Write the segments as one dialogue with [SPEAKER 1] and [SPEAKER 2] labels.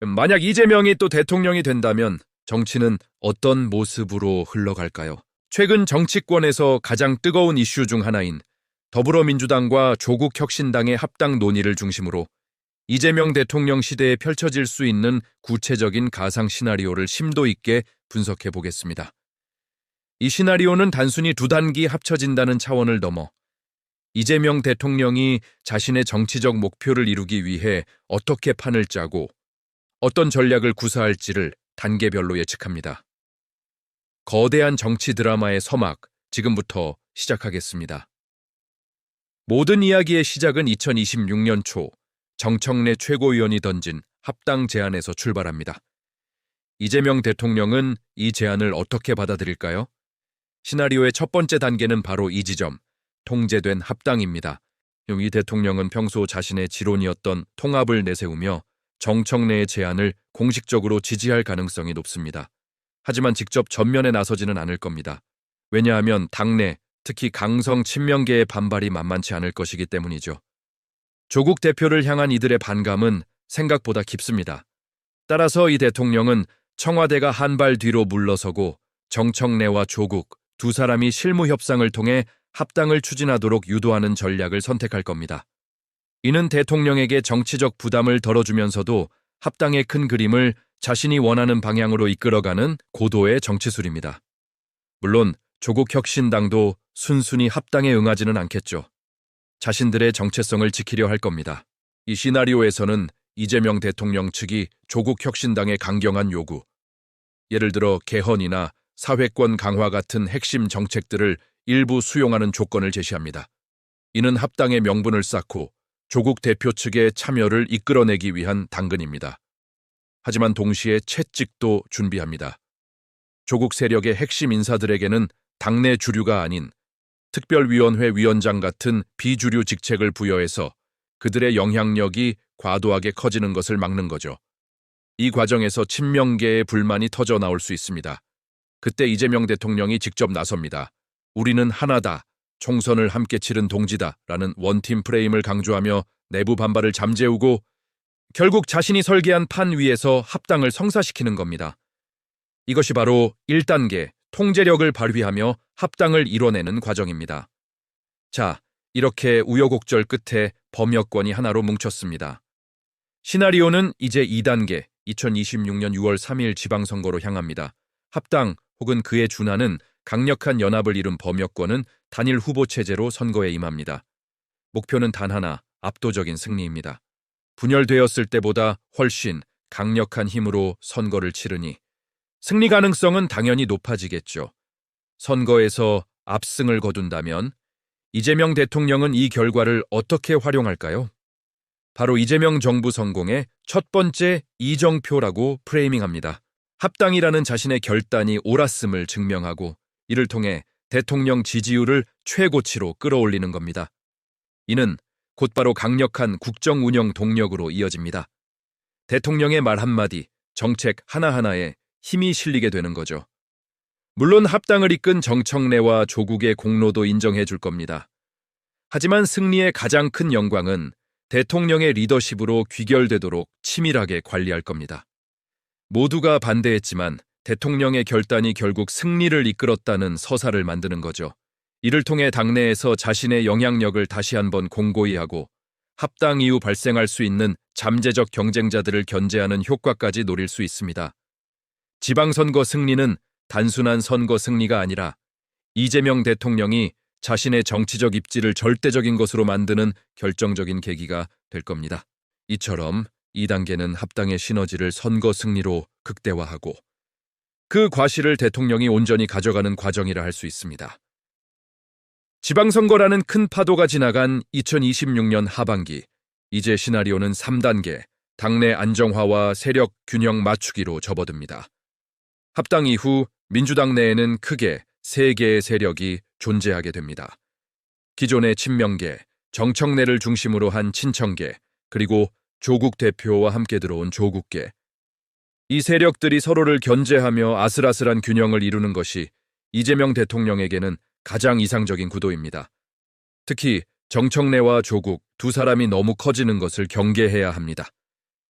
[SPEAKER 1] 만약 이재명이 또 대통령이 된다면 정치는 어떤 모습으로 흘러갈까요? 최근 정치권에서 가장 뜨거운 이슈 중 하나인 더불어민주당과 조국혁신당의 합당 논의를 중심으로 이재명 대통령 시대에 펼쳐질 수 있는 구체적인 가상 시나리오를 심도 있게 분석해 보겠습니다. 이 시나리오는 단순히 두 단기 합쳐진다는 차원을 넘어 이재명 대통령이 자신의 정치적 목표를 이루기 위해 어떻게 판을 짜고 어떤 전략을 구사할지를 단계별로 예측합니다. 거대한 정치 드라마의 서막, 지금부터 시작하겠습니다. 모든 이야기의 시작은 2026년 초 정청래 최고위원이 던진 합당 제안에서 출발합니다. 이재명 대통령은 이 제안을 어떻게 받아들일까요? 시나리오의 첫 번째 단계는 바로 이 지점, 통제된 합당입니다. 이 대통령은 평소 자신의 지론이었던 통합을 내세우며 정청래의 제안을 공식적으로 지지할 가능성이 높습니다. 하지만 직접 전면에 나서지는 않을 겁니다. 왜냐하면 당내, 특히 강성 친명계의 반발이 만만치 않을 것이기 때문이죠. 조국 대표를 향한 이들의 반감은 생각보다 깊습니다. 따라서 이 대통령은 청와대가 한 발 뒤로 물러서고 정청래와 조국 두 사람이 실무 협상을 통해 합당을 추진하도록 유도하는 전략을 선택할 겁니다. 이는 대통령에게 정치적 부담을 덜어주면서도 합당의 큰 그림을 자신이 원하는 방향으로 이끌어가는 고도의 정치술입니다. 물론 조국 혁신당도 순순히 합당에 응하지는 않겠죠. 자신들의 정체성을 지키려 할 겁니다. 이 시나리오에서는 이재명 대통령 측이 조국 혁신당의 강경한 요구, 예를 들어 개헌이나 사회권 강화 같은 핵심 정책들을 일부 수용하는 조건을 제시합니다. 이는 합당의 명분을 쌓고 조국 대표 측의 참여를 이끌어내기 위한 당근입니다. 하지만 동시에 채찍도 준비합니다. 조국 세력의 핵심 인사들에게는 당내 주류가 아닌 특별위원회 위원장 같은 비주류 직책을 부여해서 그들의 영향력이 과도하게 커지는 것을 막는 거죠. 이 과정에서 친명계의 불만이 터져 나올 수 있습니다. 그때 이재명 대통령이 직접 나섭니다. 우리는 하나다, 총선을 함께 치른 동지다 라는 원팀 프레임을 강조하며 내부 반발을 잠재우고 결국 자신이 설계한 판 위에서 합당을 성사시키는 겁니다. 이것이 바로 1단계 통제력을 발휘하며 합당을 이뤄내는 과정입니다. 자, 이렇게 우여곡절 끝에 범여권이 하나로 뭉쳤습니다. 시나리오는 이제 2단계 2026년 6월 3일 지방선거로 향합니다. 합당 혹은 그에 준하는 강력한 연합을 이룬 범여권은 단일 후보 체제로 선거에 임합니다. 목표는 단 하나, 압도적인 승리입니다. 분열되었을 때보다 훨씬 강력한 힘으로 선거를 치르니 승리 가능성은 당연히 높아지겠죠. 선거에서 압승을 거둔다면 이재명 대통령은 이 결과를 어떻게 활용할까요? 바로 이재명 정부 성공의 첫 번째 이정표라고 프레이밍합니다. 합당이라는 자신의 결단이 옳았음을 증명하고 이를 통해 대통령 지지율을 최고치로 끌어올리는 겁니다. 이는 곧바로 강력한 국정 운영 동력으로 이어집니다. 대통령의 말 한마디, 정책 하나하나에 힘이 실리게 되는 거죠. 물론 합당을 이끈 정청래와 조국의 공로도 인정해 줄 겁니다. 하지만 승리의 가장 큰 영광은 대통령의 리더십으로 귀결되도록 치밀하게 관리할 겁니다. 모두가 반대했지만 대통령의 결단이 결국 승리를 이끌었다는 서사를 만드는 거죠. 이를 통해 당내에서 자신의 영향력을 다시 한번 공고히 하고 합당 이후 발생할 수 있는 잠재적 경쟁자들을 견제하는 효과까지 노릴 수 있습니다. 지방선거 승리는 단순한 선거 승리가 아니라 이재명 대통령이 자신의 정치적 입지를 절대적인 것으로 만드는 결정적인 계기가 될 겁니다. 이처럼 2단계는 합당의 시너지를 선거 승리로 극대화하고 그 과실을 대통령이 온전히 가져가는 과정이라 할 수 있습니다. 지방선거라는 큰 파도가 지나간 2026년 하반기, 이제 시나리오는 3단계, 당내 안정화와 세력 균형 맞추기로 접어듭니다. 합당 이후 민주당 내에는 크게 3개의 세력이 존재하게 됩니다. 기존의 친명계, 정청래를 중심으로 한 친청계, 그리고 조국 대표와 함께 들어온 조국계. 이 세력들이 서로를 견제하며 아슬아슬한 균형을 이루는 것이 이재명 대통령에게는 가장 이상적인 구도입니다. 특히 정청래와 조국 두 사람이 너무 커지는 것을 경계해야 합니다.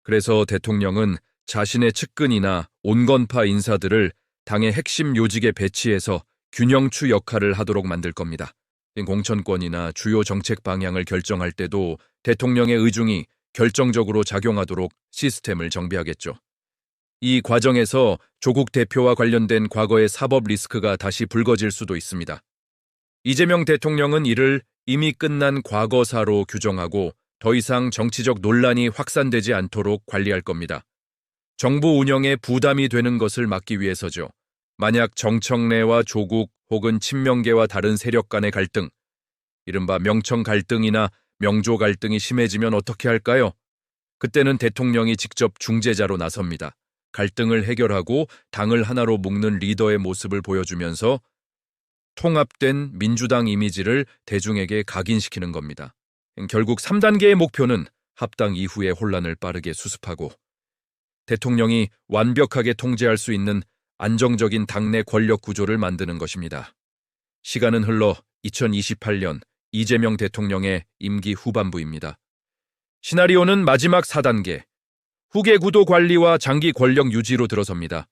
[SPEAKER 1] 그래서 대통령은 자신의 측근이나 온건파 인사들을 당의 핵심 요직에 배치해서 균형추 역할을 하도록 만들 겁니다. 공천권이나 주요 정책 방향을 결정할 때도 대통령의 의중이 결정적으로 작용하도록 시스템을 정비하겠죠. 이 과정에서 조국 대표와 관련된 과거의 사법 리스크가 다시 불거질 수도 있습니다. 이재명 대통령은 이를 이미 끝난 과거사로 규정하고 더 이상 정치적 논란이 확산되지 않도록 관리할 겁니다. 정부 운영에 부담이 되는 것을 막기 위해서죠. 만약 정청래와 조국 혹은 친명계와 다른 세력 간의 갈등, 이른바 명청 갈등이나 명조 갈등이 심해지면 어떻게 할까요? 그때는 대통령이 직접 중재자로 나섭니다. 갈등을 해결하고 당을 하나로 묶는 리더의 모습을 보여주면서 통합된 민주당 이미지를 대중에게 각인시키는 겁니다. 결국 3단계의 목표는 합당 이후의 혼란을 빠르게 수습하고 대통령이 완벽하게 통제할 수 있는 안정적인 당내 권력 구조를 만드는 것입니다. 시간은 흘러 2028년 이재명 대통령의 임기 후반부입니다. 시나리오는 마지막 4단계, 후계 구도 관리와 장기 권력 유지로 들어섭니다.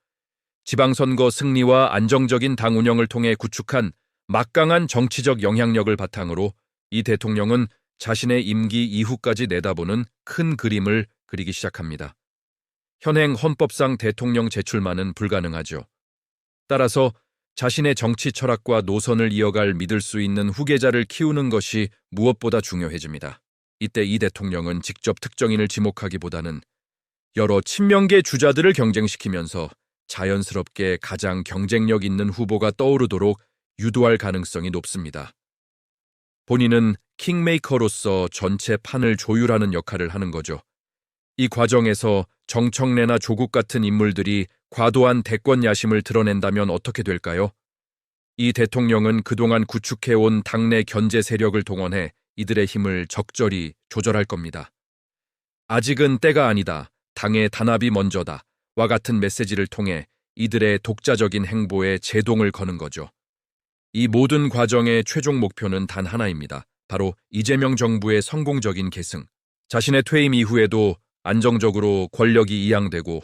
[SPEAKER 1] 지방선거 승리와 안정적인 당 운영을 통해 구축한 막강한 정치적 영향력을 바탕으로 이 대통령은 자신의 임기 이후까지 내다보는 큰 그림을 그리기 시작합니다. 현행 헌법상 대통령 재출마는 불가능하죠. 따라서 자신의 정치 철학과 노선을 이어갈 믿을 수 있는 후계자를 키우는 것이 무엇보다 중요해집니다. 이때 이 대통령은 직접 특정인을 지목하기보다는 여러 친명계 주자들을 경쟁시키면서 자연스럽게 가장 경쟁력 있는 후보가 떠오르도록 유도할 가능성이 높습니다. 본인은 킹메이커로서 전체 판을 조율하는 역할을 하는 거죠. 이 과정에서 정청래나 조국 같은 인물들이 과도한 대권 야심을 드러낸다면 어떻게 될까요? 이 대통령은 그동안 구축해온 당내 견제 세력을 동원해 이들의 힘을 적절히 조절할 겁니다. 아직은 때가 아니다. 당의 단합이 먼저다. 와 같은 메시지를 통해 이들의 독자적인 행보에 제동을 거는 거죠. 이 모든 과정의 최종 목표는 단 하나입니다. 바로 이재명 정부의 성공적인 계승. 자신의 퇴임 이후에도 안정적으로 권력이 이양되고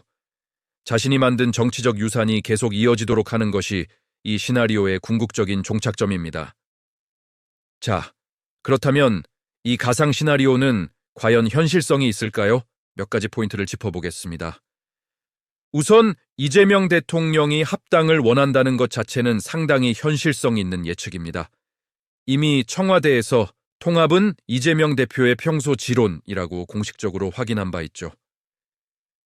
[SPEAKER 1] 자신이 만든 정치적 유산이 계속 이어지도록 하는 것이 이 시나리오의 궁극적인 종착점입니다. 자, 그렇다면 이 가상 시나리오는 과연 현실성이 있을까요? 몇 가지 포인트를 짚어보겠습니다. 우선 이재명 대통령이 합당을 원한다는 것 자체는 상당히 현실성 있는 예측입니다. 이미 청와대에서 통합은 이재명 대표의 평소 지론이라고 공식적으로 확인한 바 있죠.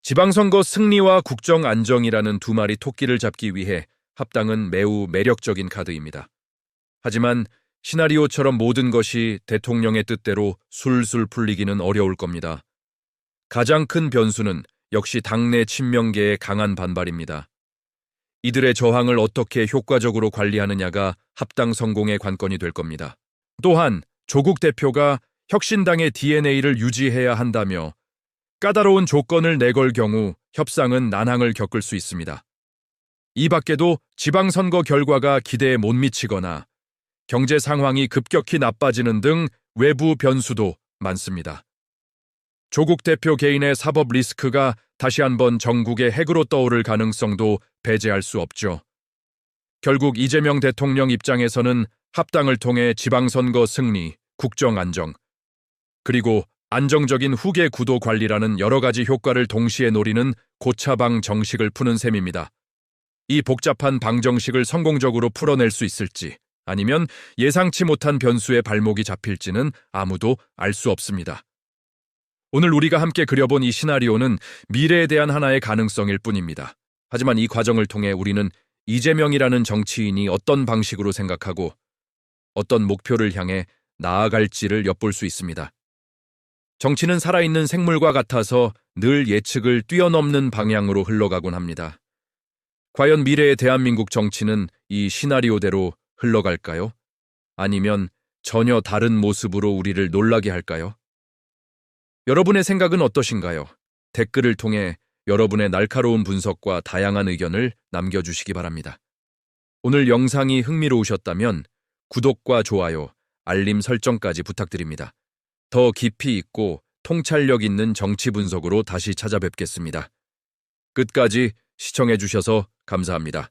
[SPEAKER 1] 지방선거 승리와 국정 안정이라는 두 마리 토끼를 잡기 위해 합당은 매우 매력적인 카드입니다. 하지만 시나리오처럼 모든 것이 대통령의 뜻대로 술술 풀리기는 어려울 겁니다. 가장 큰 변수는 역시 당내 친명계의 강한 반발입니다. 이들의 저항을 어떻게 효과적으로 관리하느냐가 합당 성공의 관건이 될 겁니다. 또한 조국 대표가 혁신당의 DNA를 유지해야 한다며 까다로운 조건을 내걸 경우 협상은 난항을 겪을 수 있습니다. 이 밖에도 지방선거 결과가 기대에 못 미치거나 경제 상황이 급격히 나빠지는 등 외부 변수도 많습니다. 조국 대표 개인의 사법 리스크가 다시 한번 전국의 핵으로 떠오를 가능성도 배제할 수 없죠. 결국 이재명 대통령 입장에서는 합당을 통해 지방선거 승리, 국정 안정, 그리고 안정적인 후계 구도 관리라는 여러 가지 효과를 동시에 노리는 고차방 정식을 푸는 셈입니다. 이 복잡한 방정식을 성공적으로 풀어낼 수 있을지 아니면 예상치 못한 변수에 발목이 잡힐지는 아무도 알 수 없습니다. 오늘 우리가 함께 그려본 이 시나리오는 미래에 대한 하나의 가능성일 뿐입니다. 하지만 이 과정을 통해 우리는 이재명이라는 정치인이 어떤 방식으로 생각하고 어떤 목표를 향해 나아갈지를 엿볼 수 있습니다. 정치는 살아있는 생물과 같아서 늘 예측을 뛰어넘는 방향으로 흘러가곤 합니다. 과연 미래의 대한민국 정치는 이 시나리오대로 흘러갈까요? 아니면 전혀 다른 모습으로 우리를 놀라게 할까요? 여러분의 생각은 어떠신가요? 댓글을 통해 여러분의 날카로운 분석과 다양한 의견을 남겨주시기 바랍니다. 오늘 영상이 흥미로우셨다면 구독과 좋아요, 알림 설정까지 부탁드립니다. 더 깊이 있고 통찰력 있는 정치 분석으로 다시 찾아뵙겠습니다. 끝까지 시청해 주셔서 감사합니다.